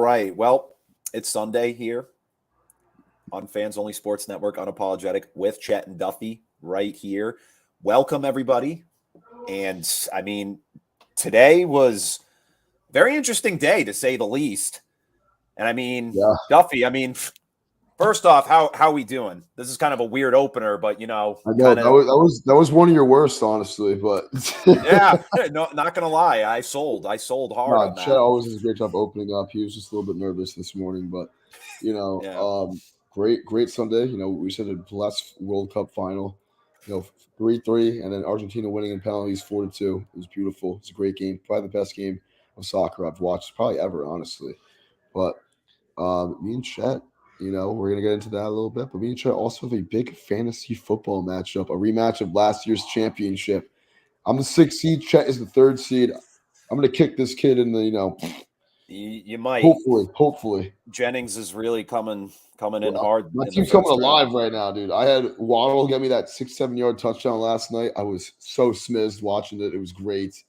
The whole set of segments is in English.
right. Well, it's Sunday here on Fans Only Sports Network, Unapologetic with Chet and Duffy right here. Welcome, everybody. And I mean, today was a very interesting day to say the least. And I mean, Duffy, first off, how we doing? This is kind of a weird opener, but I know that was one of your worst, honestly. But yeah, no, not gonna lie, I sold hard on that. Chet always does a great job opening up. He was just a little bit nervous this morning, but great Sunday. We said the last World Cup final, 3-3, and then Argentina winning in penalties 4-2. It was beautiful. It's a great game, probably the best game of soccer I've watched probably ever, honestly. But me and Chet. We're going to get into that a little bit, but me and Chet also have a big fantasy football matchup, a rematch of last year's championship. I'm the 6th seed. Chet is the 3rd seed. I'm going to kick this kid in the, You might. Hopefully. Jennings is really coming in hard. My team's coming alive right now, dude. I had Waddle get me that 6-7 yard touchdown last night. I was so smizzed watching it. It was great.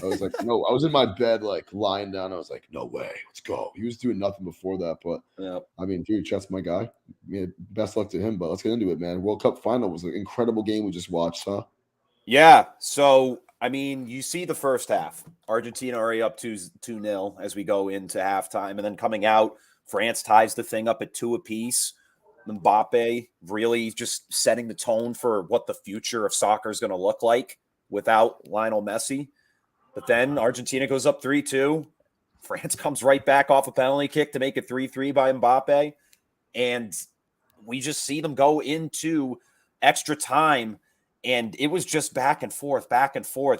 I was like, no, I was in my bed, like lying down. I was like, no way, let's go. He was doing nothing before that, but I mean, dude, Chet's my guy. Best luck to him, but let's get into it, man. World Cup final was an incredible game we just watched, huh? Yeah. So, I mean, you see the first half. Argentina already up 2-0 as we go into halftime, and then coming out, France ties the thing up at 2 apiece. Mbappe really just setting the tone for what the future of soccer is going to look like without Lionel Messi. But then Argentina goes up 3-2. France comes right back off a penalty kick to make it 3-3 by Mbappe. And we just see them go into extra time. And it was just back and forth.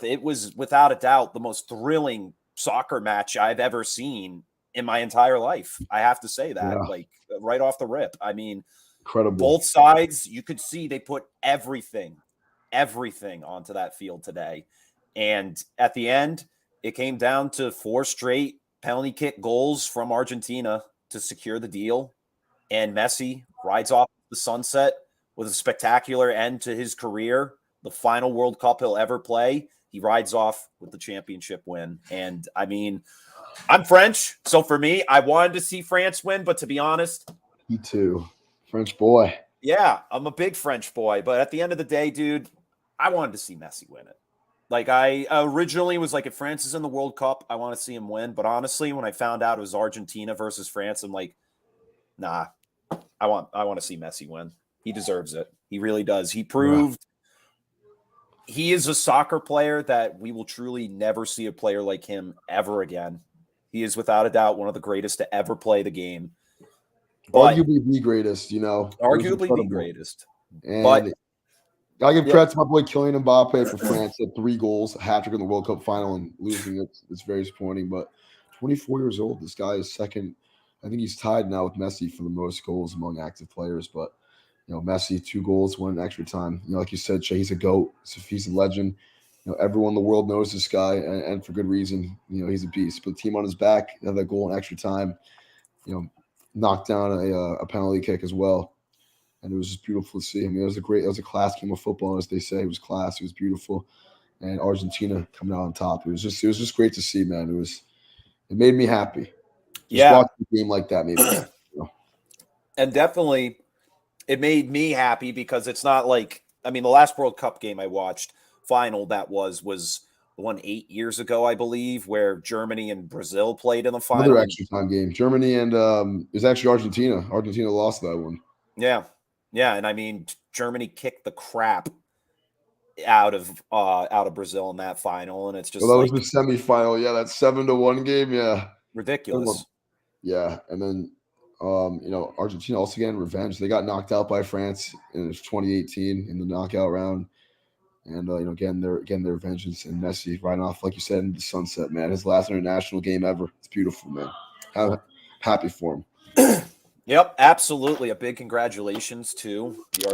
It was, without a doubt, the most thrilling soccer match I've ever seen in my entire life. I have to say that, like right off the rip. I mean, incredible. Both sides, you could see they put everything onto that field today. And at the end, it came down to 4 straight penalty kick goals from Argentina to secure the deal. And Messi rides off the sunset with a spectacular end to his career, the final World Cup he'll ever play. He rides off with the championship win. And, I mean, I'm French, so for me, I wanted to see France win, but to be honest. Me too. French boy. Yeah, I'm a big French boy, but at the end of the day, dude, I wanted to see Messi win it. Like, I originally was like, if France is in the World Cup, I want to see him win. But honestly, when I found out it was Argentina versus France, I'm like, nah, I want to see Messi win. He deserves it. He really does. He proved he is a soccer player that we will truly never see a player like him ever again. He is without a doubt one of the greatest to ever play the game. But, arguably the greatest, Arguably the greatest. And but I give credit to my boy Kylian Mbappe for France. Had 3 goals, a hat-trick in the World Cup final, and losing it's very disappointing. But 24 years old, this guy is second. I think he's tied now with Messi for the most goals among active players. But Messi 2 goals, 1 in extra time. Like you said, Che, he's a GOAT. He's a legend. Everyone in the world knows this guy, and for good reason. He's a beast. But the team on his back, had that goal in extra time. Knocked down a penalty kick as well. And it was just beautiful to see. I mean, it was a class game of football, as they say. It was class. It was beautiful. And Argentina coming out on top. It was just great to see, man. It made me happy. Just watching a game like that made me happy. And definitely it made me happy because it's not like, I mean, the last World Cup game I watched, final that was the one 8 years ago, I believe, where Germany and Brazil played in the final. Another extra time game. Germany and it was actually Argentina. Argentina lost that one. Yeah. Yeah, and I mean, Germany kicked the crap out of Brazil in that final, and it's just that was the semifinal. Yeah, that 7-1 game. Yeah, ridiculous. Yeah, and then Argentina also getting revenge. They got knocked out by France in 2018 in the knockout round, and getting their vengeance. And Messi riding off, like you said, in the sunset, man. His last international game ever. It's beautiful, man. I'm happy for him. Yep, absolutely. A big congratulations to the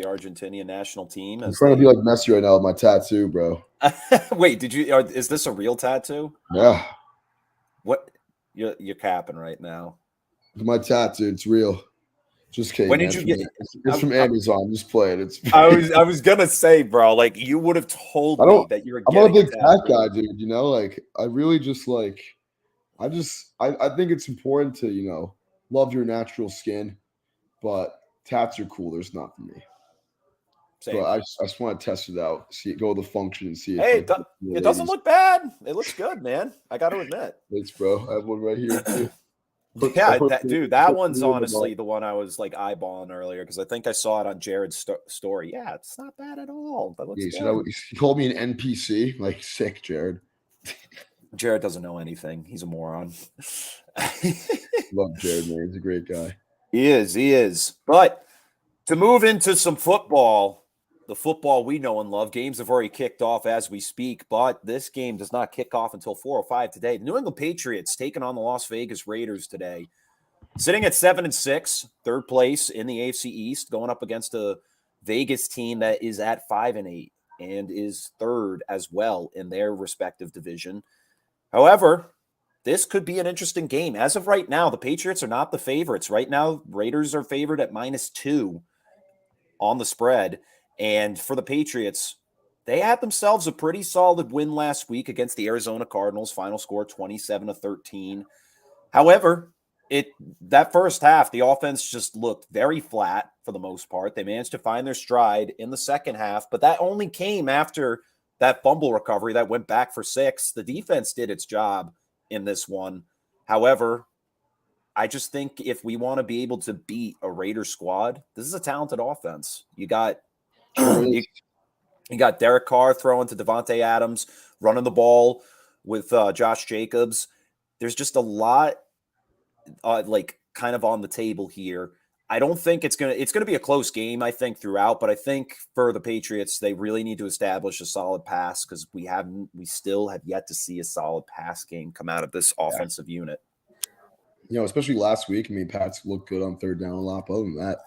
Argentinian national team. I'm trying to be like Messi right now with my tattoo, bro. Wait, is this a real tattoo? Yeah. What? You're capping right now. My tattoo, it's real. Just kidding. When did you get? It's from Amazon. Just play it. It's. I was gonna say, bro, like you would have told me that you were. I'm not a big tat guy, dude. Like I really just like. I think it's important to love your natural skin, but tats are cool. There's not for me. But Same. I just want to test it out, see it go the function, and see if Hey, I can get the it doesn't ladies. look bad. It looks good, man. I got to admit. Thanks, bro. I have one right here too. Yeah, that one's I'll honestly the one I was like eyeballing earlier because I think I saw it on Jared's story. Yeah, it's not bad at all. That looks Yeah, good. he called me an NPC. Like, sick, Jared. Jared doesn't know anything. He's a moron. Love Jared, man. He's a great guy. He is. But to move into some football, the football we know and love, games have already kicked off as we speak, but this game does not kick off until 4:05 today. The New England Patriots taking on the Las Vegas Raiders today. Sitting at 7-6, third place in the AFC East, going up against a Vegas team that is at 5-8 and is third as well in their respective division. However, this could be an interesting game. As of right now, the Patriots are not the favorites. Right now, Raiders are favored at -2 on the spread. And for the Patriots, they had themselves a pretty solid win last week against the Arizona Cardinals. Final score 27-13. However, that first half, the offense just looked very flat for the most part. They managed to find their stride in the second half, but that only came after that fumble recovery that went back for 6. The defense did its job in this one. However, I just think if we want to be able to beat a Raiders squad, this is a talented offense. You got you got Derek Carr throwing to Devontae Adams, running the ball with Josh Jacobs. There's just a lot kind of on the table here. I don't think it's gonna be a close game, I think, throughout, but I think for the Patriots, they really need to establish a solid pass because we still have yet to see a solid pass game come out of this offensive unit. Especially last week. I mean, Pats looked good on third down a lot. But other than that,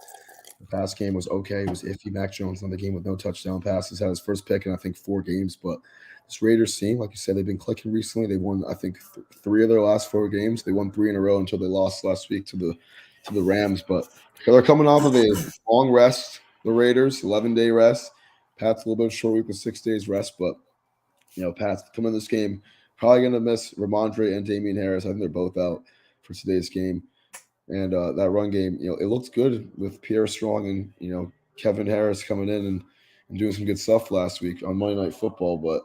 the pass game was okay. It was iffy. Mac Jones on the game with no touchdown passes. Had his first pick in, I think, 4 games. But this Raiders team, like you said, they've been clicking recently. They won, I think, 3 of their last 4 games. They won 3 in a row until they lost last week to the Rams. But they're coming off of a long rest, the Raiders, 11-day rest. Pats a little bit short week with 6 days rest. But, Pats coming in this game, probably going to miss Ramondre and Damian Harris. I think they're both out for today's game. And that run game, it looks good with Pierre Strong and, Kevin Harris coming in and doing some good stuff last week on Monday Night Football. But,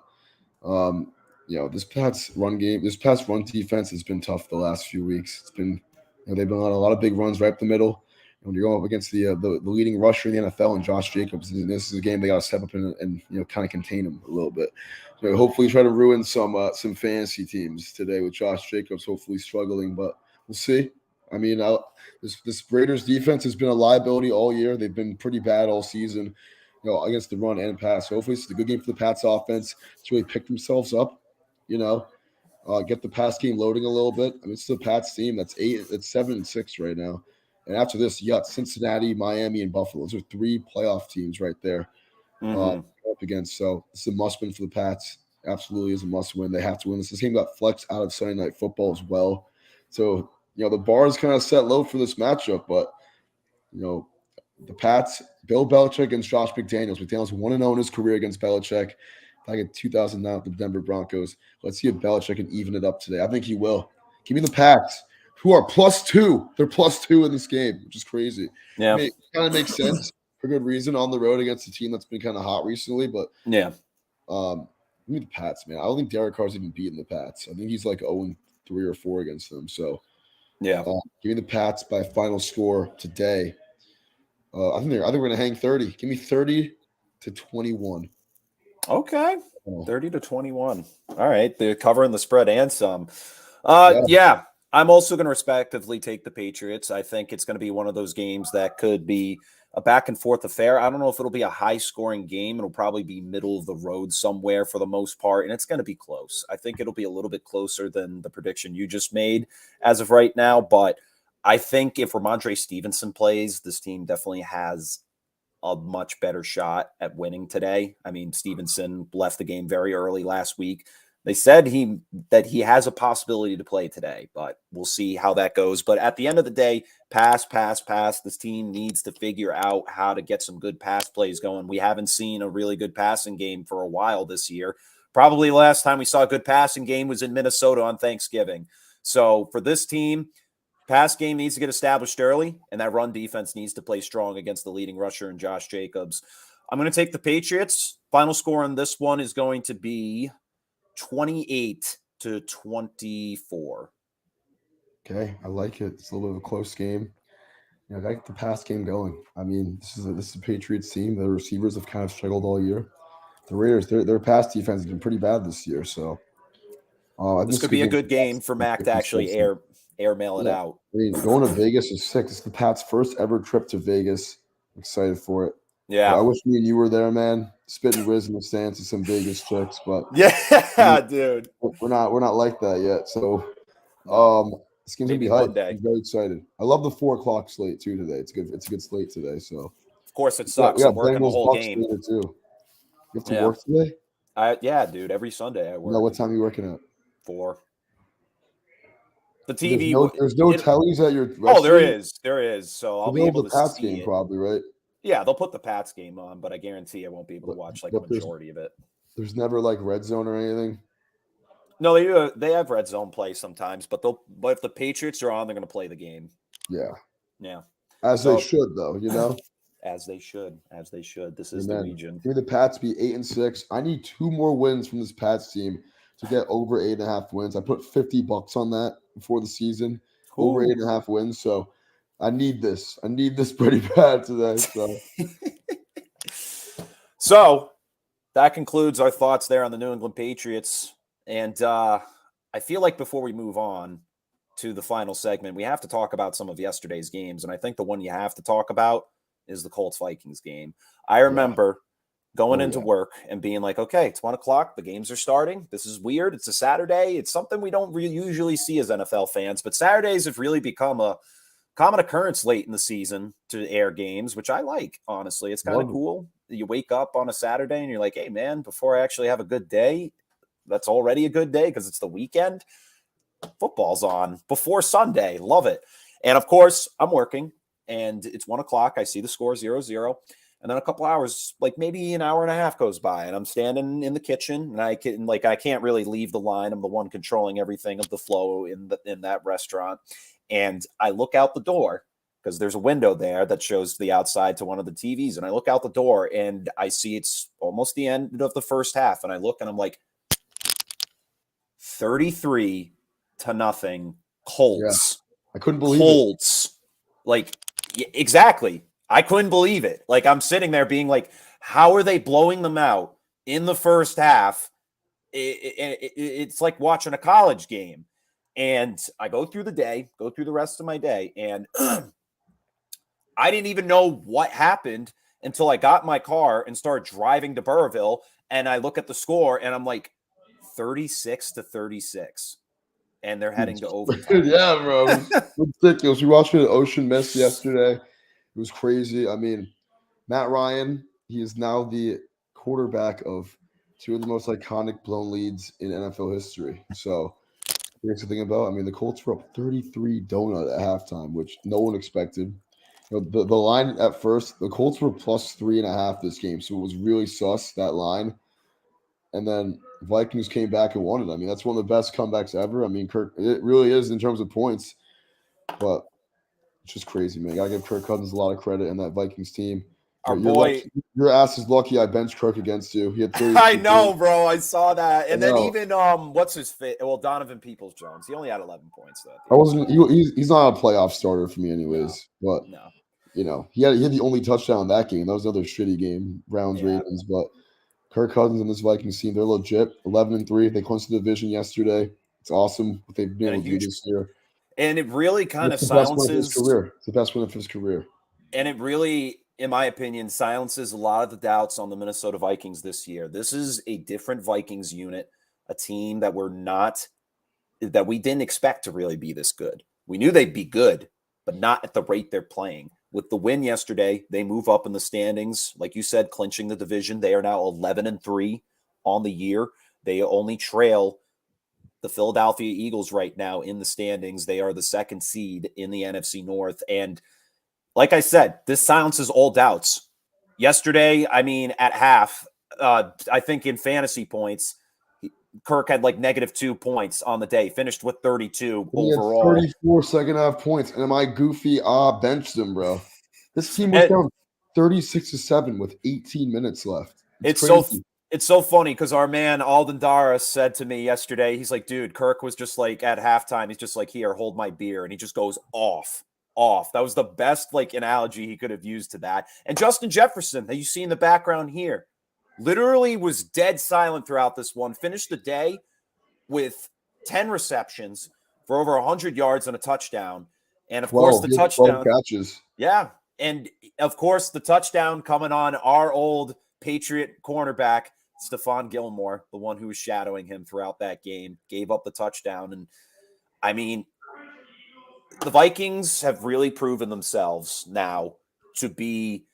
this Pats run defense has been tough the last few weeks. It's been, they've been on a lot of big runs right up the middle. And when you're going up against the leading rusher in the NFL and Josh Jacobs, this is a game they got to step up and kind of contain him a little bit. So hopefully try to ruin some fantasy teams today with Josh Jacobs hopefully struggling, but we'll see. I mean, this Raiders defense has been a liability all year. They've been pretty bad all season, against the run and pass. So hopefully it's a good game for the Pats offense to really pick themselves up, get the pass game loading a little bit. I mean, it's the Pats team that's 7-6 right now. And after this, you got Cincinnati, Miami, and Buffalo. Those are 3 playoff teams right there up against. So it's a must win for the Pats. Absolutely is a must win. They have to win this. This game got flexed out of Sunday Night Football as well. So, the bar is kind of set low for this matchup. But, the Pats, Bill Belichick against Josh McDaniels. McDaniels 1-0 in his career against Belichick back in 2009 with the Denver Broncos. Let's see if Belichick can even it up today. I think he will. Give me the Pats, who are +2. They're +2 in this game, which is crazy. Yeah. I mean, it kind of makes sense for good reason on the road against a team that's been kind of hot recently. But yeah, give me the Pats, man. I don't think Derek Carr's even beaten the Pats. I think he's like 0-3 or 4 against them. So yeah. Give me the Pats by final score today. I think we're gonna hang 30. Give me 30-21. Okay. 30-21. All right. They're covering the spread and some. Yeah. Yeah. I'm also going to respectively take the Patriots. I think it's going to be one of those games that could be a back and forth affair. I don't know if it'll be a high scoring game. It'll probably be middle of the road somewhere for the most part, and it's going to be close. I think it'll be a little bit closer than the prediction you just made as of right now, but I think if Ramondre Stevenson plays, this team definitely has a much better shot at winning today. I mean, Stevenson left the game very early last week. They said that he has a possibility to play today, but we'll see how that goes. But at the end of the day, pass. This team needs to figure out how to get some good pass plays going. We haven't seen a really good passing game for a while this year. Probably last time we saw a good passing game was in Minnesota on Thanksgiving. So for this team, pass game needs to get established early, and that run defense needs to play strong against the leading rusher and Josh Jacobs. I'm going to take the Patriots. Final score on this one is going to be 28-24. Okay, I like it. It's a little bit of a close game. I got the pass game going. I mean, this is a Patriots team. The receivers have kind of struggled all year. The Raiders, their pass defense has been pretty bad this year. So This could be a good game for Mac to actually airmail it out. I mean, going to Vegas is sick. It's the Pats' first ever trip to Vegas. I'm excited for it. Yeah. But I wish me and you were there, man. Spitting whiz in the stands to some Vegas chicks, but yeah, dude, we're not like that yet. So, this game's gonna be hype. I'm very excited. I love the 4:00 slate too today. It's good. It's a good slate today. So, of course, it sucks. I'm working the whole game too. You have to work today? Yeah, dude. Every Sunday I work. No, what time are you working at? 4. The TV. There's no tellies at your. Oh, there is. So I'll be able to Pats see game it. Probably, right? Yeah, they'll put the Pats game on, but I guarantee I won't be able to watch the majority of it. There's never like red zone or anything. No, they do. They have red zone play sometimes, but if the Patriots are on, they're going to play the game. Yeah. As they should, though. As they should. This is the region. Give me the Pats be 8-6. I need 2 more wins from this Pats team to get over 8.5 wins. I put $50 on that before the season. Ooh. Over 8.5 wins. So I need this. I need this pretty bad today. So that concludes our thoughts there on the New England Patriots. And I feel like before we move on to the final segment, we have to talk about some of yesterday's games. And I think the one you have to talk about is the Colts-Vikings game. I remember going into work and being like, okay, it's 1 o'clock. The games are starting. This is weird. It's a Saturday. It's something we don't usually see as NFL fans. But Saturdays have really become a common occurrence late in the season to air games, which I like, honestly. It's kind of cool. You wake up on a Saturday and you're like, hey, man, before I actually have a good day, that's already a good day because it's the weekend. Football's on before Sunday. Love it. And, of course, I'm working, and it's 1 o'clock. I see the score 0-0. And then a couple hours, like maybe an hour and a half goes by, and I'm standing in the kitchen, and I can't really leave the line. I'm the one controlling everything of the flow in that restaurant. And I look out the door because there's a window there that shows the outside to one of the TVs. And I look out the door, and I see it's almost the end of the first half. And I look, and I'm like, 33-0 Colts. Yeah. I couldn't believe Colts. Like, exactly. I couldn't believe it. Like, I'm sitting there being like, how are they blowing them out in the first half? It's like watching a college game. And I go through the rest of my day, and I didn't even know what happened until I got in my car and started driving to Burrville, and I look at the score, and I'm like, 36-36. And they're heading to overtime. Yeah, bro. It's ridiculous. We watched it at Ocean Mist yesterday. It was crazy. I mean, Matt Ryan, he is now the quarterback of 2 of the most iconic blown leads in NFL history. So, here's the thing about, I mean, the Colts were up 33 donut at halftime, which no one expected. The line at first, the Colts were plus 3.5 this game, so it was really sus, that line. And then Vikings came back and won it. I mean, that's one of the best comebacks ever. I mean, it really is in terms of points. But it's just crazy, man. Gotta give Kirk Cousins a lot of credit in that Vikings team. Your ass is lucky I benched Kirk against you. He had 30. I know, bro. I saw that. And then even what's his fit? Well, Donovan Peoples-Jones. He only had 11 points though. He's not a playoff starter for me, anyways. No. But he had the only touchdown in that game. That was another shitty game, Browns Ravens. But Kirk Cousins and this Vikings team, they're legit. 11-3. They clinched the division yesterday. It's awesome what they've been able to do this year. And it really kind of silences it's the best win of his career. And it really, in my opinion, silences a lot of the doubts on the Minnesota Vikings this year. This is a different Vikings unit, a team that we didn't expect to really be this good. We knew they'd be good, but not at the rate they're playing. With the win yesterday, they move up in the standings. Like you said, clinching the division. They are now 11-3 on the year. They only trail the Philadelphia Eagles right now in the standings. They are the 2nd seed in the NFC North. And like I said, this silences all doubts. Yesterday, I mean, at half, I think in fantasy points, Kirk had like -2 points on the day, finished with 32 He had overall. 34 second half points. And am I goofy? Benched him, bro. This team was And down 36-7 with 18 minutes left. it's crazy. so funny because our man Alden Dara said to me yesterday, he's like, dude, Kirk was just like at halftime, he's just like, here, hold my beer. And he just goes off. That was the best like analogy he could have used to that. And Justin Jefferson, that you see in the background here, literally was dead silent throughout this one. Finished the day with 10 receptions for over 100 yards and a touchdown. And of course, the touchdown. 12 catches. Yeah. And of course, the touchdown coming on our old Patriot cornerback, Stephon Gilmore, the one who was shadowing him throughout that game, gave up the touchdown. And I mean, the Vikings have really proven themselves now to be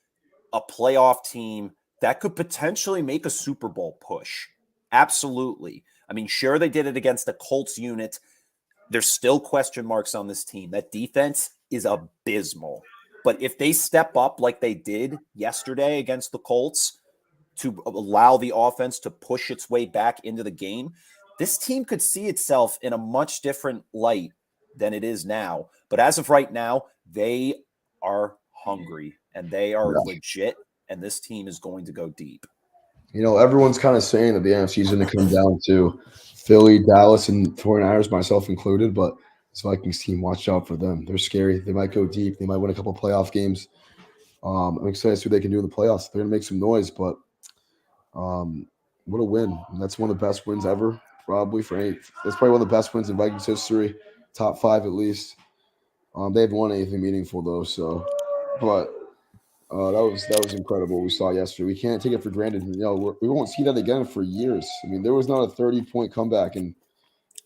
a playoff team that could potentially make a Super Bowl push. Absolutely. I mean, sure, they did it against the Colts unit. There's still question marks on this team. That defense is abysmal. But if they step up like they did yesterday against the Colts to allow the offense to push its way back into the game, this team could see itself in a much different light than it is now. But as of right now, they are hungry and they are legit, and this team is going to go deep. You know, everyone's kind of saying that the NFC is going to come down to Philly, Dallas, and 49ers, myself included, but this Vikings team, watch out for them. They're scary. They might go deep. They might win a couple playoff games. I'm excited to see what they can do in the playoffs. They're going to make some noise, but what a win. And that's one of the best wins ever, probably for any. That's probably one of the best wins in Vikings history, top 5 at least. They haven't won anything meaningful, though, so – but that was incredible what we saw yesterday. We can't take it for granted. You know, we won't see that again for years. I mean, there was not a 30-point comeback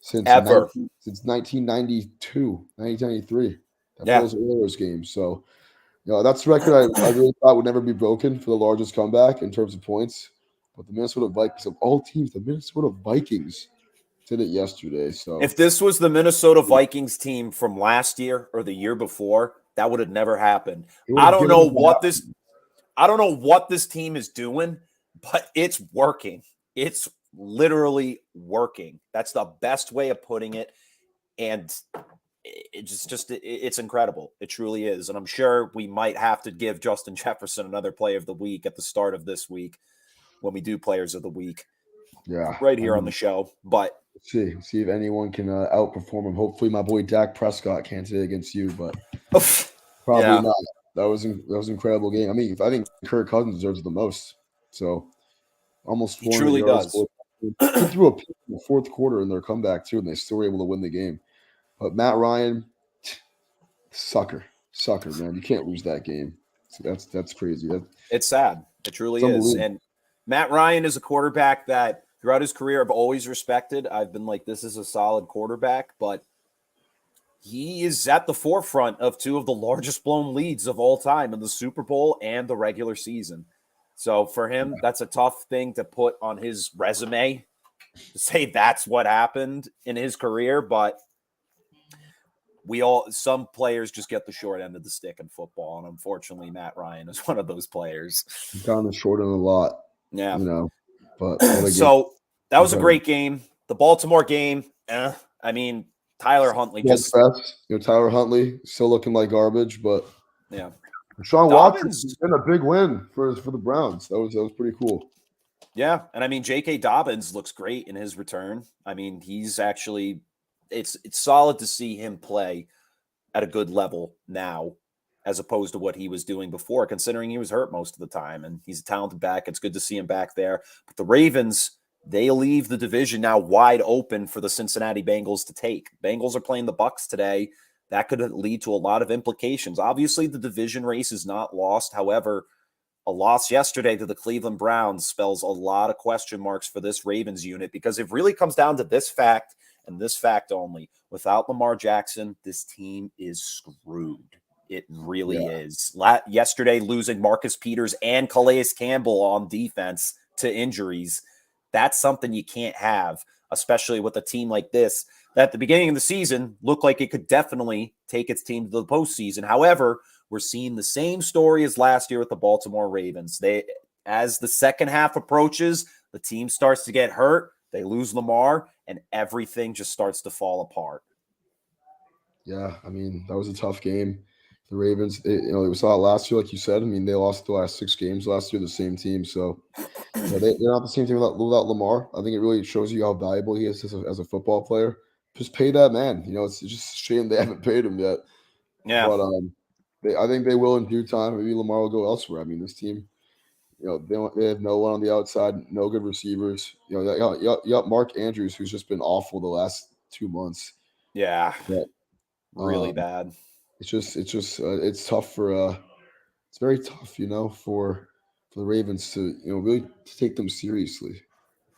since 1992, 1993. Those Oilers games. So, you know, that's the record I really thought would never be broken for the largest comeback in terms of points. But the Minnesota Vikings, of all teams, the Minnesota Vikings did it yesterday. So if this was the Minnesota Vikings team from last year or the year before, that would have never happened. I don't know what this team is doing, but it's working. It's literally working. That's the best way of putting it. And it's incredible. It truly is. And I'm sure we might have to give Justin Jefferson another play of the week at the start of this week when we do players of the week. Yeah. Right here on the show. But see if anyone can outperform him. Hopefully my boy Dak Prescott can't today against you, but probably not. That was an incredible game. I mean, I think Kirk Cousins deserves it the most. So almost 400 he truly yards. does. He threw a pick in the fourth quarter in their comeback too, and they still were able to win the game. But Matt Ryan, sucker, man. You can't lose that game. So that's crazy. It's sad. It truly is. And Matt Ryan is a quarterback that throughout his career I've always respected. I've been like, this is a solid quarterback, but he is at the forefront of 2 of the largest blown leads of all time in the Super Bowl and the regular season. So for him, that's a tough thing to put on his resume to say that's what happened in his career. But some players just get the short end of the stick in football. And unfortunately, Matt Ryan is one of those players. He's on the short end a lot. Yeah. You know, but so that was a great game. The Baltimore game, I mean, Tyler Huntley Tyler Huntley still looking like garbage, but yeah. Sean Watson's been a big win for the Browns. That was pretty cool. Yeah, and I mean J.K. Dobbins looks great in his return. I mean, he's actually it's solid to see him play at a good level now as opposed to what he was doing before, considering he was hurt most of the time, and he's a talented back. It's good to see him back there. But the Ravens, they leave the division now wide open for the Cincinnati Bengals to take. Bengals are playing the Bucs today. That could lead to a lot of implications. Obviously, the division race is not lost. However, a loss yesterday to the Cleveland Browns spells a lot of question marks for this Ravens unit because it really comes down to this fact and this fact only. Without Lamar Jackson, this team is screwed. It really is. Yesterday, losing Marcus Peters and Calais Campbell on defense to injuries, that's something you can't have, especially with a team like this that at the beginning of the season looked like it could definitely take its team to the postseason. However, we're seeing the same story as last year with the Baltimore Ravens. As the second half approaches, the team starts to get hurt. They lose Lamar, and everything just starts to fall apart. Yeah, I mean, that was a tough game. The Ravens, we saw it last year, like you said. I mean, they lost the last 6 games last year, the same team. So, they're not the same team without Lamar. I think it really shows you how valuable he is as a football player. Just pay that man. It's just a shame they haven't paid him yet. Yeah. But I think they will in due time. Maybe Lamar will go elsewhere. I mean, this team, they have no one on the outside, no good receivers. You got Mark Andrews, who's just been awful the last 2 months. Yeah. But, Really bad. it's tough for it's very tough, for the Ravens to really to take them seriously,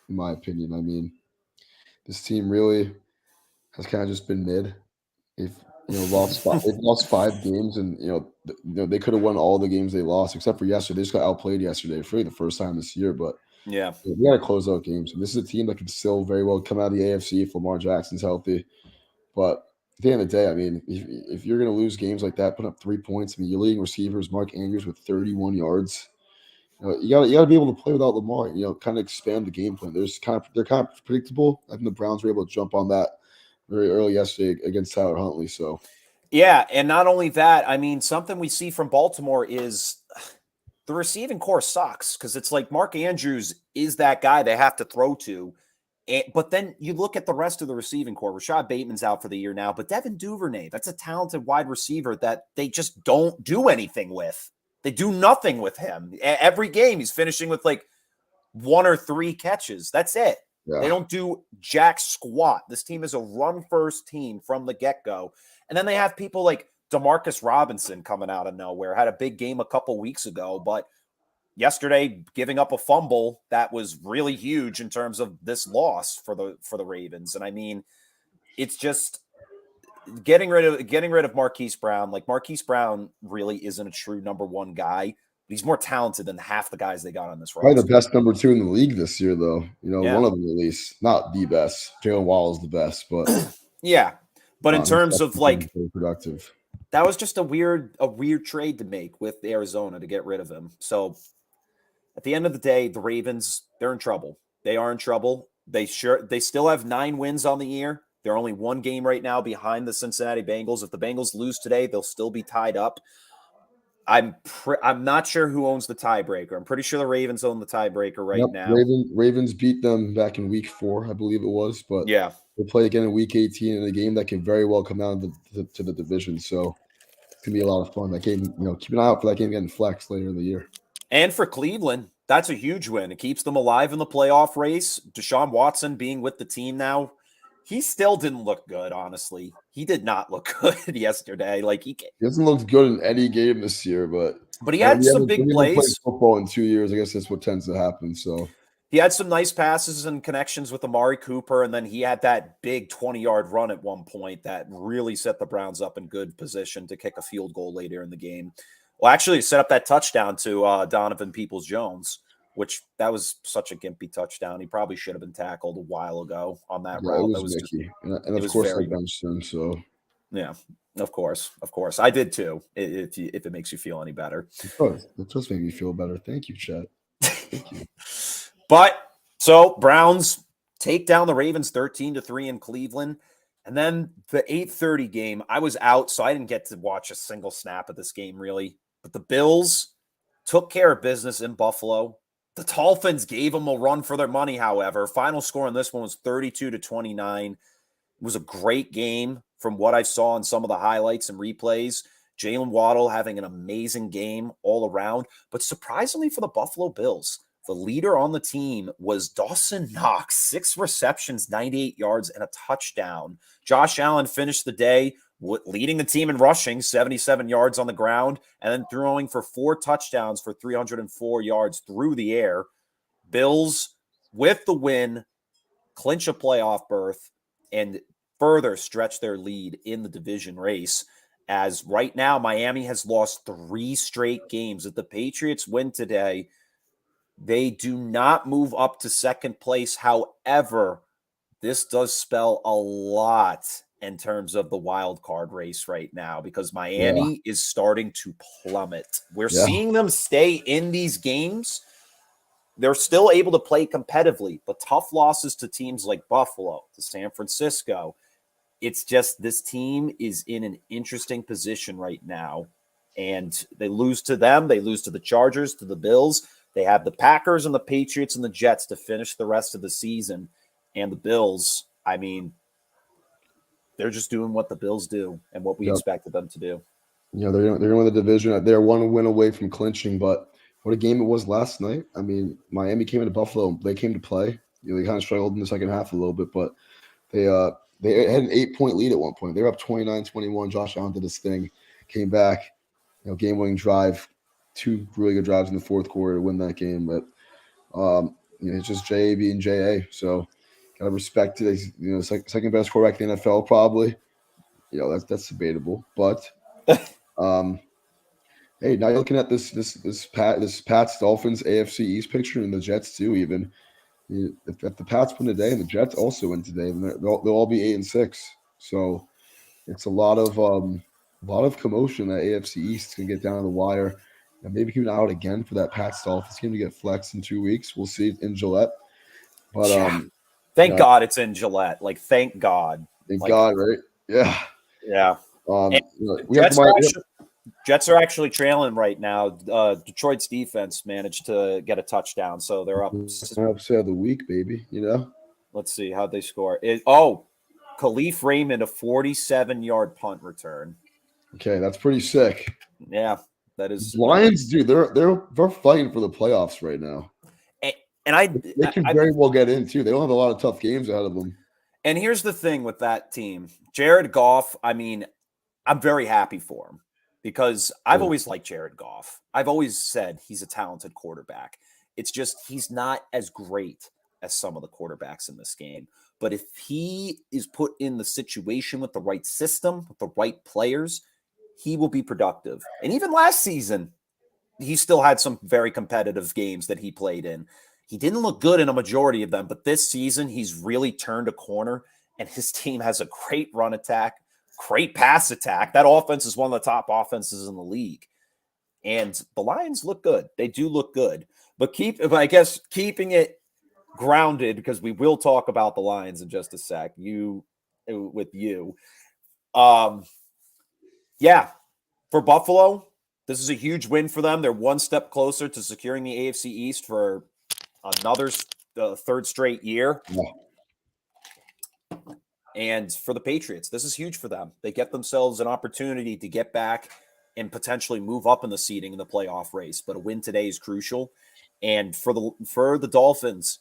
in my opinion. I mean, this team really has kind of just been mid. If they've lost 5 games, and they could have won all the games they lost except for yesterday. They just got outplayed yesterday for really the first time this year. But Yeah. we got to close out games, and this is a team that can still very well come out of the AFC if Lamar Jackson's healthy. But at the end of the day, I mean, if you're going to lose games like that, put up 3 points. I mean, your leading receivers, Mark Andrews with 31 yards. You got to be able to play without Lamar. Kind of expand the game plan. They're kind of predictable. I think the Browns were able to jump on that very early yesterday against Tyler Huntley. So yeah, and not only that, I mean, something we see from Baltimore is the receiving core sucks because it's like Mark Andrews is that guy they have to throw to. But then you look at the rest of the receiving core. Rashad Bateman's out for the year now, but Devin Duvernay, that's a talented wide receiver that they just don't do anything with. They do nothing with him. Every game he's finishing with like 1 or 3 catches. That's it. yeah, They don't do jack squat. This team is a run-first team from the get-go. And then they have people like Demarcus Robinson coming out of nowhere. Had a big game a couple weeks ago, but yesterday giving up a fumble that was really huge in terms of this loss for the Ravens. And I mean, it's just getting rid of Marquise Brown. Like Marquise Brown really isn't a true number 1 guy. He's more talented than half the guys they got on this roster. probably the best number 2 in the league this year, though. Yeah. One of them at least. Not the best. Jalen Wall is the best, but yeah. But in terms of like productive, that was just a weird trade to make with Arizona to get rid of him. So at the end of the day, the Ravens, they're in trouble. They are in trouble. They still have 9 wins on the year. They're only 1 game right now behind the Cincinnati Bengals. If the Bengals lose today, they'll still be tied up. I'm not sure who owns the tiebreaker. I'm pretty sure the Ravens own the tiebreaker right now. Ravens beat them back in week 4, I believe it was. But yeah, they play again in week 18 in a game that can very well come down to the division. So it's gonna be a lot of fun. That game, keep an eye out for that game getting flexed later in the year. And for Cleveland, that's a huge win. It keeps them alive in the playoff race. Deshaun Watson being with the team now, he still didn't look good, honestly. He did not look good yesterday. Like he hasn't looked good in any game this year, but he had some big plays. Played football in 2 years. I guess that's what tends to happen. So he had some nice passes and connections with Amari Cooper, and then he had that big 20-yard run at one point that really set the Browns up in good position to kick a field goal later in the game. Well, actually, set up that touchdown to Donovan Peoples-Jones, which that was such a gimpy touchdown. He probably should have been tackled a while ago on that route. It was Mickey. And of course, I benched him. So yeah, of course. I did too. If it makes you feel any better, it does make me feel better. Thank you, Chet. Thank you. But so Browns take down the Ravens 13-3 in Cleveland. And then the 8:30 game, I was out, so I didn't get to watch a single snap of this game, really. But the Bills took care of business in Buffalo. The Dolphins gave them a run for their money, however. Final score on this one was 32-29. It was a great game from what I saw in some of the highlights and replays. Jalen Waddle having an amazing game all around. But surprisingly for the Buffalo Bills, the leader on the team was Dawson Knox, 6 receptions, 98 yards, and a touchdown. Josh Allen finished the day leading the team in rushing, 77 yards on the ground, and then throwing for 4 touchdowns for 304 yards through the air. Bills, with the win, clinch a playoff berth and further stretch their lead in the division race. As right now, Miami has lost 3 straight games. If the Patriots win today, they do not move up to second place. However, this does spell a lot in terms of the wild card race right now because Miami is starting to plummet. We're seeing them stay in these games, they're still able to play competitively, but tough losses to teams like Buffalo, to San Francisco. It's just this team is in an interesting position right now. And they lose to them. They lose to the Chargers, to the Bills. They have the Packers and the Patriots and the Jets to finish the rest of the season. And the Bills, I mean, they're just doing what the Bills do and what we expected them to do. They're going to win the division. They're one win away from clinching, but what a game it was last night. I mean, Miami came into Buffalo. They came to play. They kind of struggled in the second half a little bit, but they had an 8-point lead at one point. They were up 29-21. Josh Allen did his thing, came back, game-winning drive, 2 really good drives in the fourth quarter to win that game. But it's just JAB and JA. So gotta respect it. Second best quarterback in the NFL probably. That's debatable. But hey, now you're looking at this Pats Dolphins AFC East picture and the Jets too. Even if the Pats win today and the Jets also win today, then they'll all be 8-6. So it's a lot of commotion. That AFC East can get down to the wire, and maybe even out again for that Pats Dolphins game to get flexed in 2 weeks. We'll see it in Gillette. But thank God it's in Gillette. Like, thank God. Thank God, right? Yeah. Yeah. Jets are actually trailing right now. Detroit's defense managed to get a touchdown, so they're up. Upset of the week, baby. Let's see how'd they score. Khalif Raymond, a 47-yard punt return. Okay, that's pretty sick. Yeah, that is. Lions, dude, they're fighting for the playoffs right now, and they can very well get in too. They don't have a lot of tough games ahead of them. And here's the thing with that team, Jared Goff. I mean, I'm very happy for him. Because I've always liked Jared Goff. I've always said he's a talented quarterback. It's just he's not as great as some of the quarterbacks in this game. But if he is put in the situation with the right system, with the right players, he will be productive. And even last season, he still had some very competitive games that he played in. He didn't look good in a majority of them, but this season he's really turned a corner, and his team has a great run attack. Great pass attack. That offense is one of the top offenses in the league. And the Lions look good. They do look good. But keeping it grounded, because we will talk about the Lions in just a sec. For Buffalo, this is a huge win for them. They're one step closer to securing the AFC East for another third straight year. Yeah. And for the Patriots, this is huge for them. They get themselves an opportunity to get back and potentially move up in the seeding in the playoff race. But a win today is crucial. And for the Dolphins,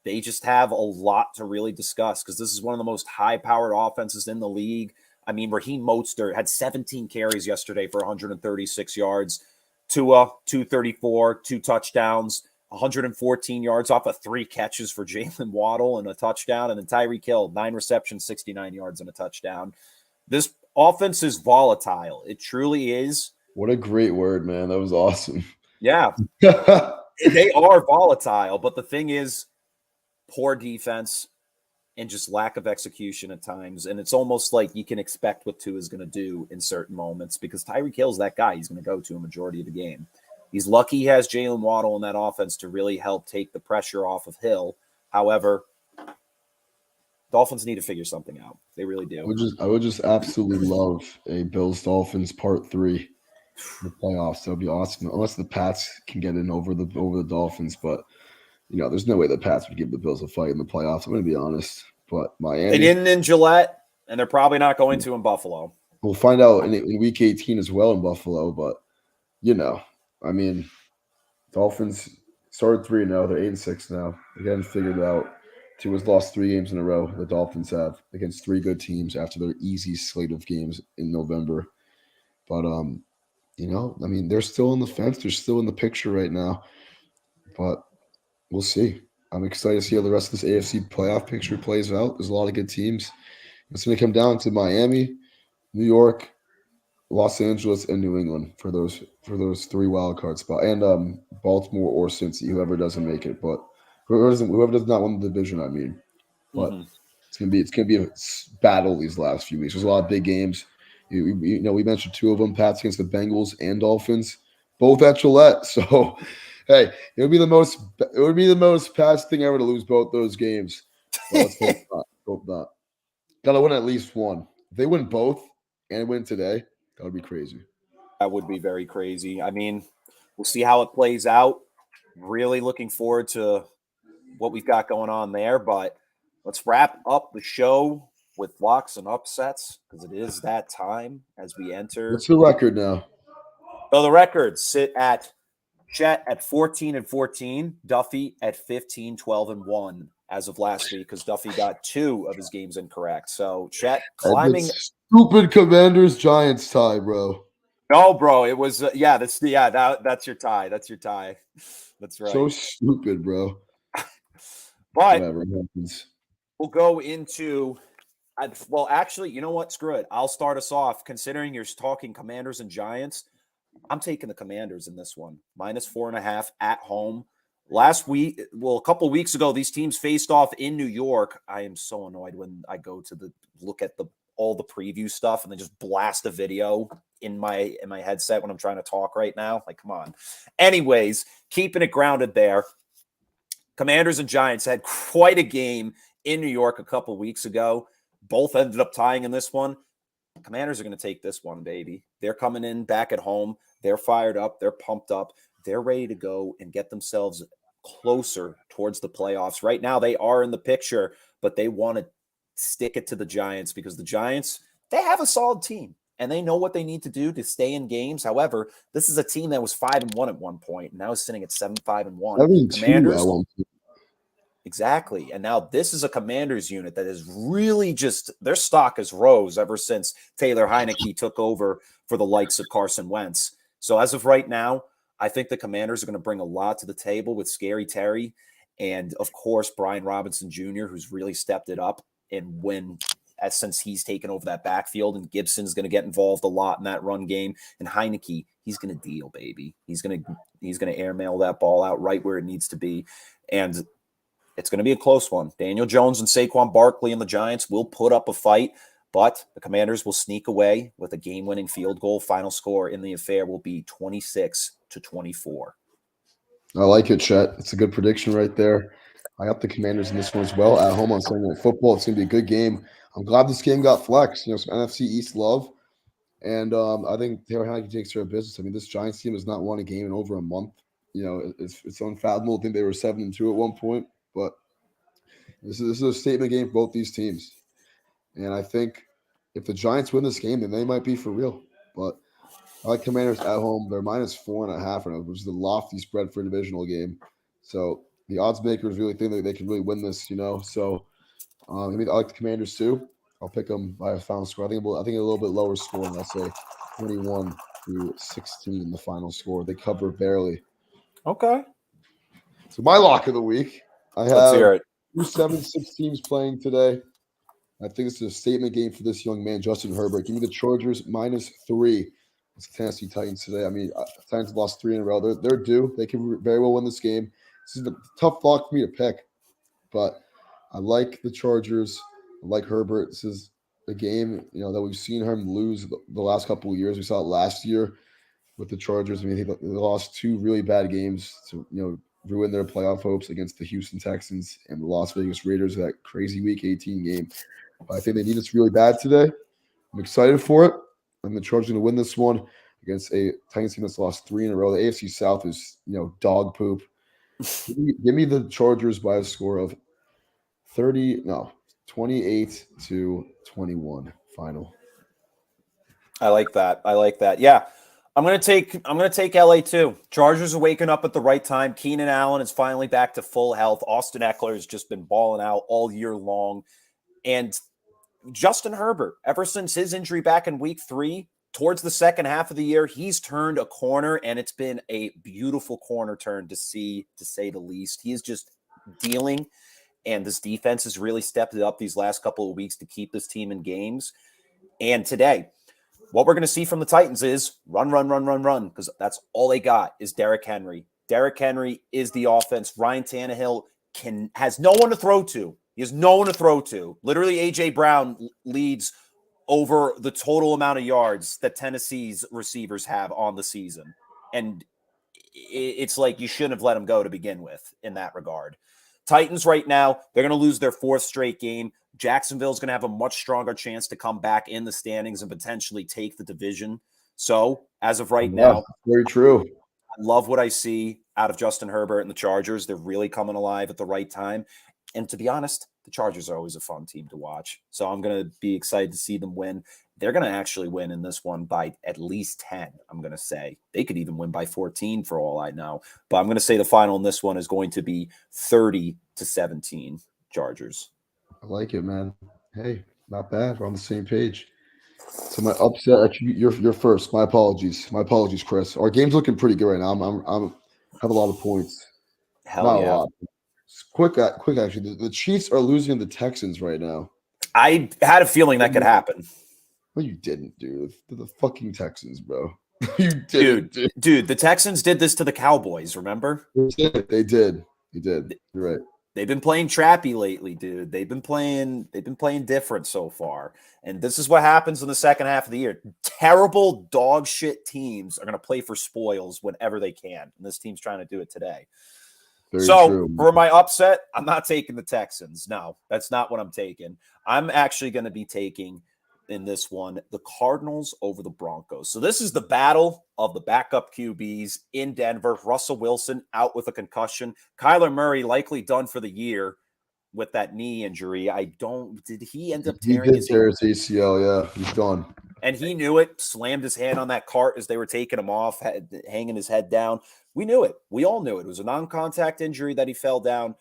they just have a lot to really discuss because this is one of the most high-powered offenses in the league. I mean, Raheem Mostert had 17 carries yesterday for 136 yards. Tua, 234, 2 touchdowns. 114 yards off of 3 catches for Jalen Waddle and a touchdown. And then Tyreek Hill, 9 receptions, 69 yards and a touchdown. This offense is volatile. It truly is. What a great word, man. That was awesome. Yeah. They are volatile. But the thing is, poor defense and just lack of execution at times. And it's almost like you can expect what Tua is going to do in certain moments because Tyreek Hill's that guy he's going to go to a majority of the game. He's lucky he has Jalen Waddle in that offense to really help take the pressure off of Hill. However, Dolphins need to figure something out. They really do. I would just absolutely love a Bills-Dolphins Part 3 in the playoffs. That would be awesome. Unless the Pats can get in over the Dolphins. But, there's no way the Pats would give the Bills a fight in the playoffs. I'm going to be honest. But Miami. They didn't in Gillette, and they're probably not going to in Buffalo. We'll find out in Week 18 as well in Buffalo. But, I mean, Dolphins started 3-0. They're 8-6 now. Again, figured out. Tua's lost 3 games in a row. The Dolphins have against 3 good teams after their easy slate of games in November. But they're still on the fence. They're still in the picture right now. But we'll see. I'm excited to see how the rest of this AFC playoff picture plays out. There's a lot of good teams. It's going to come down to Miami, New York, Los Angeles, and New England for those 3 wild card spots, and Baltimore or Cincy, whoever doesn't make it. But whoever does not win the division, I mean. But it's gonna be a battle these last few weeks. There's a lot of big games. We mentioned 2 of them: Pats against the Bengals and Dolphins, both at Gillette. So Hey, it would be the most past thing ever to lose both those games. But let's hope not. Hope not. Gotta win at least one. If they win both and win today, that would be crazy. That would be very crazy. I mean, we'll see how it plays out. Really looking forward to what we've got going on there. But let's wrap up the show with locks and upsets because it is that time as we enter. What's the record now? So the records sit at Chet at 14-14, Duffy at 15-12-1 as of last week because Duffy got 2 of his games incorrect. So Chet climbing. That's stupid Commanders Giants tie, bro. No, bro, it was that's your tie. That's your tie. That's right. So stupid, bro. But Whatever happens. we'll go into well, actually, you know what? Screw it. I'll start us off. Considering you're talking Commanders and Giants, I'm taking the Commanders in this one. -4.5 at home. Last week, well, a couple weeks ago, these teams faced off in New York. I am so annoyed when I go to look at all the preview stuff and then just blast a video in my headset when I'm trying to talk right now. Like, come on. Anyways, keeping it grounded there. Commanders and Giants had quite a game in New York a couple weeks ago. Both ended up tying in this one. Commanders are going to take this one, baby. They're coming in back at home. They're fired up. They're pumped up. They're ready to go and get themselves closer towards the playoffs. Right now, they are in the picture, but they want to stick it to the Giants because the Giants, they have a solid team and they know what they need to do to stay in games. However, this is a team that was 5-1 at one point and now is sitting at 7-5-1. Commanders. Exactly. And now this is a Commanders unit that is really just their stock has rose ever since Taylor Heineke took over for the likes of Carson Wentz. So as of right now, I think the Commanders are going to bring a lot to the table with Scary Terry and, of course, Brian Robinson Jr., who's really stepped it up and since he's taken over that backfield, and Gibson's going to get involved a lot in that run game. And Heineke, he's going to deal, baby. He's going to airmail that ball out right where it needs to be. And it's going to be a close one. Daniel Jones and Saquon Barkley and the Giants will put up a fight, but the Commanders will sneak away with a game-winning field goal. Final score in the affair will be 26-24. I like it, Chet. It's a good prediction right there. I got the Commanders in this one as well. At home on Sunday Night Football, it's going to be a good game. I'm glad this game got flexed. Some NFC East love. And I think Taylor Heineke takes care of business. I mean, this Giants team has not won a game in over a month. It's unfathomable. I think they were 7-2 at one point. But this is a statement game for both these teams. And I think if the Giants win this game, then they might be for real. But I like Commanders at home. They're -4.5 right now, which is the lofty spread for a divisional game. So the odds makers really think that they can really win this, So I like the Commanders too. I'll pick them by a final score. I think a little bit lower scoring. I'll say 21-16, the final score. They cover barely. Okay. So my lock of the week. Let's hear it. 2 7-6 teams playing today. I think this is a statement game for this young man, Justin Herbert. Give me the Chargers -3. It's the Tennessee Titans today. I mean, Titans lost 3 in a row. They're due. They can very well win this game. This is a tough lock for me to pick, but I like the Chargers. I like Herbert. This is a game, that we've seen him lose the last couple of years. We saw it last year with the Chargers. I mean, they lost 2 really bad games to, ruin their playoff hopes against the Houston Texans and the Las Vegas Raiders, that crazy Week 18 game. But I think they need this really bad today. I'm excited for it. I'm the Chargers going to win this one against a Titans team that's lost 3 in a row. The AFC South is, dog poop. Give me the Chargers by a score of 28-21 final. I like that. Yeah. I'm gonna take LA too. Chargers are waking up at the right time. Keenan Allen is finally back to full health. Austin Eckler has just been balling out all year long. And Justin Herbert, ever since his injury back in week 3, towards the second half of the year, he's turned a corner, and it's been a beautiful corner turn to see, to say the least. He is just dealing, and this defense has really stepped it up these last couple of weeks to keep this team in games. And today, what we're going to see from the Titans is run, because that's all they got is Derrick Henry. Derrick Henry is the offense. Ryan Tannehill has no one to throw to. He has no one to throw to. Literally, A.J. Brown leads over the total amount of yards that Tennessee's receivers have on the season. And it's like you shouldn't have let him go to begin with in that regard. Titans right now, they're going to lose their 4th straight game. Jacksonville's going to have a much stronger chance to come back in the standings and potentially take the division. So, as of right now, very true. I love what I see out of Justin Herbert and the Chargers. They're really coming alive at the right time. And to be honest, the Chargers are always a fun team to watch. So I'm going to be excited to see them win. They're going to actually win in this one by at least 10, I'm going to say. They could even win by 14 for all I know. But I'm going to say the final in this one is going to be 30-17 Chargers. I like it, man. Hey, not bad. We're on the same page. So my upset, actually, you're first. My apologies, Chris. Our game's looking pretty good right now. I'm have a lot of points. Hell Not yeah. a lot. Quick. Actually, the Chiefs are losing to the Texans right now. I had a feeling that could happen. No, you didn't, dude. They're the fucking Texans, bro. You didn't, dude. The Texans did this to the Cowboys. Remember? They did. You're right. They've been playing trappy lately, dude. They've been playing different so far. And this is what happens in the second half of the year. Terrible dog shit teams are going to play for spoils whenever they can. And this team's trying to do it today. Very so true. For my upset, I'm not taking the Texans. No, that's not what I'm taking. I'm actually going to be taking in this one the Cardinals over the Broncos. So this is the battle of the backup QBs in Denver. Russell Wilson out with a concussion. Kyler Murray likely done for the year with that knee injury. Did he end up tearing his ACL? Yeah, he's gone. And he knew it, slammed his hand on that cart as they were taking him off, hanging his head down. We knew it. We all knew it. It was a non-contact injury that he fell down,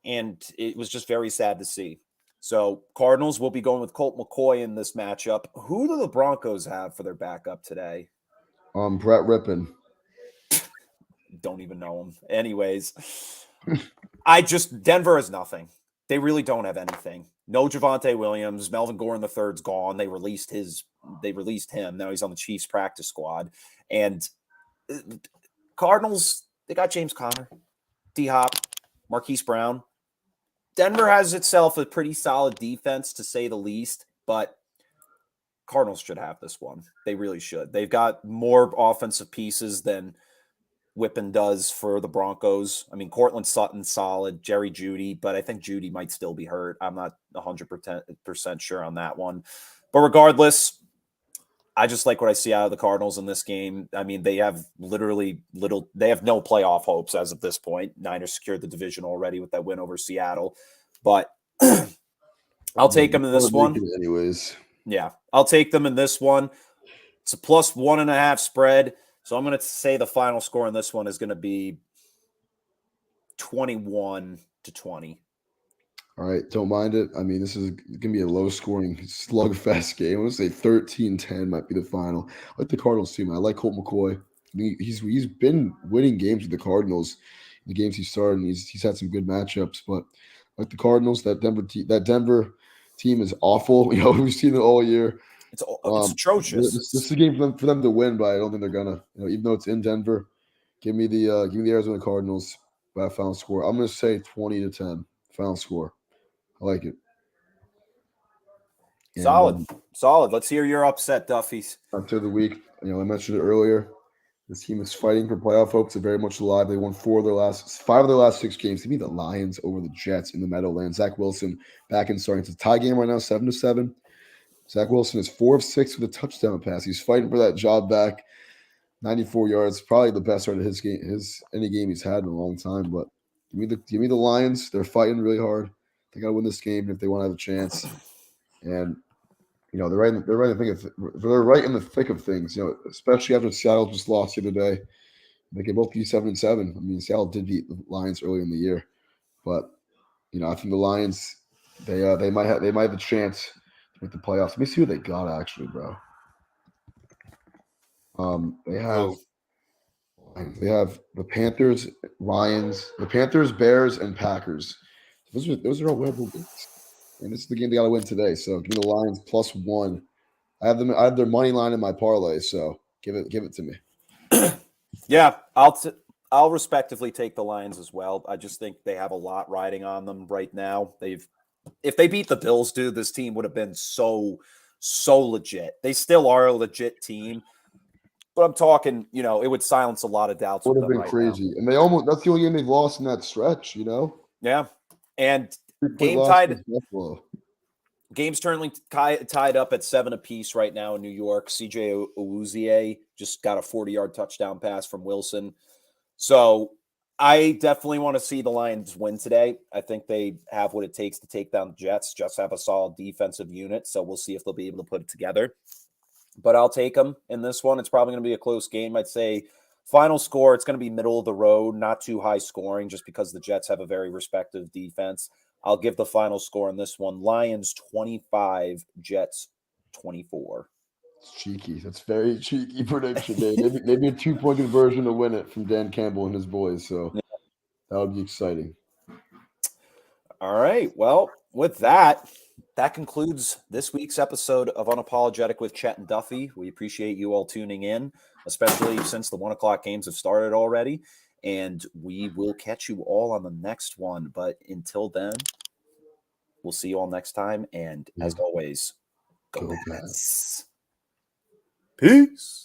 and it was just very sad to see. So Cardinals will be going with Colt McCoy in this matchup. Who do the Broncos have for their backup today? Brett Rippon. Don't even know him. Anyways, Denver is nothing. They really don't have anything. No Javonte Williams. Melvin Gordon III's gone. They released him. Now he's on the Chiefs practice squad. And Cardinals, they got James Conner, D-Hop, Marquise Brown. Denver has itself a pretty solid defense, to say the least, but Cardinals should have this one. They really should. They've got more offensive pieces than Whippen does for the Broncos. I mean, Cortland Sutton's solid, Jerry Jeudy, but I think Jeudy might still be hurt. I'm not 100% sure on that one. But regardless, I just like what I see out of the Cardinals in this game. I mean, they have they have no playoff hopes as of this point. Niners secured the division already with that win over Seattle. But I'll take them in this one. Anyways. Yeah, I'll take them in this one. It's a +1.5 spread. So I'm going to say the final score in this one is going to be 21-20. All right, don't mind it. I mean, this is going to be a low-scoring slugfest game. I'm going to say 13-10 might be the final. I like the Cardinals too, man. I like Colt McCoy. I mean, he's been winning games with the Cardinals. The games he started, and he's had some good matchups. But like the Cardinals, that Denver team is awful. You know, we've seen it all year. It's atrocious. This is a game for them to win, but I don't think they're gonna. You know, even though it's in Denver, give me the Arizona Cardinals by a final score. I'm gonna say 20-10 final score. I like it. And, solid. Let's hear your upset, Duffy's. Upset of the week. You know, I mentioned it earlier. This team is fighting for playoff hopes. They're very much alive. They won 5 of their last 6 games. They beat the Lions over the Jets in the Meadowlands. Zach Wilson back in starting. It's a tie game right now, 7-7. Zach Wilson is 4 of 6 with a touchdown pass. He's fighting for that job back. 94 yards, probably the best start of any game he's had in a long time. But give me the Lions. They're fighting really hard. They got to win this game if they want to have a chance. And you know they're right in the thick of things. You know, especially after Seattle just lost the other day. They can both be 7-7. I mean, Seattle did beat the Lions early in the year, but you know I think the Lions they might have a chance. With the playoffs. Let me see what they got actually, bro. They have the Panthers, Bears, and Packers. Those are all winnable games. And this is the game they gotta win today. So give me the Lions +1. I have their money line in my parlay, so give it to me. Yeah, I'll respectively take the Lions as well. I just think they have a lot riding on them right now. If they beat the Bills, dude, this team would have been so legit. They still are a legit team. But I'm talking, it would silence a lot of doubts Would with have them been right now. crazy. And that's the only game they've lost in that stretch, Yeah. And 3-point game loss tied. against Buffalo. Game's currently tied up at 7 apiece right now in New York. CJ Awuzie just got a 40-yard touchdown pass from Wilson. So I definitely want to see the Lions win today. I think they have what it takes to take down the Jets. Jets have a solid defensive unit, so we'll see if they'll be able to put it together. But I'll take them in this one. It's probably going to be a close game. I'd say final score, it's going to be middle of the road, not too high scoring, just because the Jets have a very respective defense. I'll give the final score in this one. Lions 25, Jets 24. It's cheeky. That's very cheeky prediction. Maybe a 2-point conversion to win it from Dan Campbell and his boys. So that would be exciting. All right. Well, with that concludes this week's episode of Unapologetic with Chet and Duffy. We appreciate you all tuning in, especially since the 1:00 games have started already. And we will catch you all on the next one. But until then, we'll see you all next time. And as always, go Pats. Peace.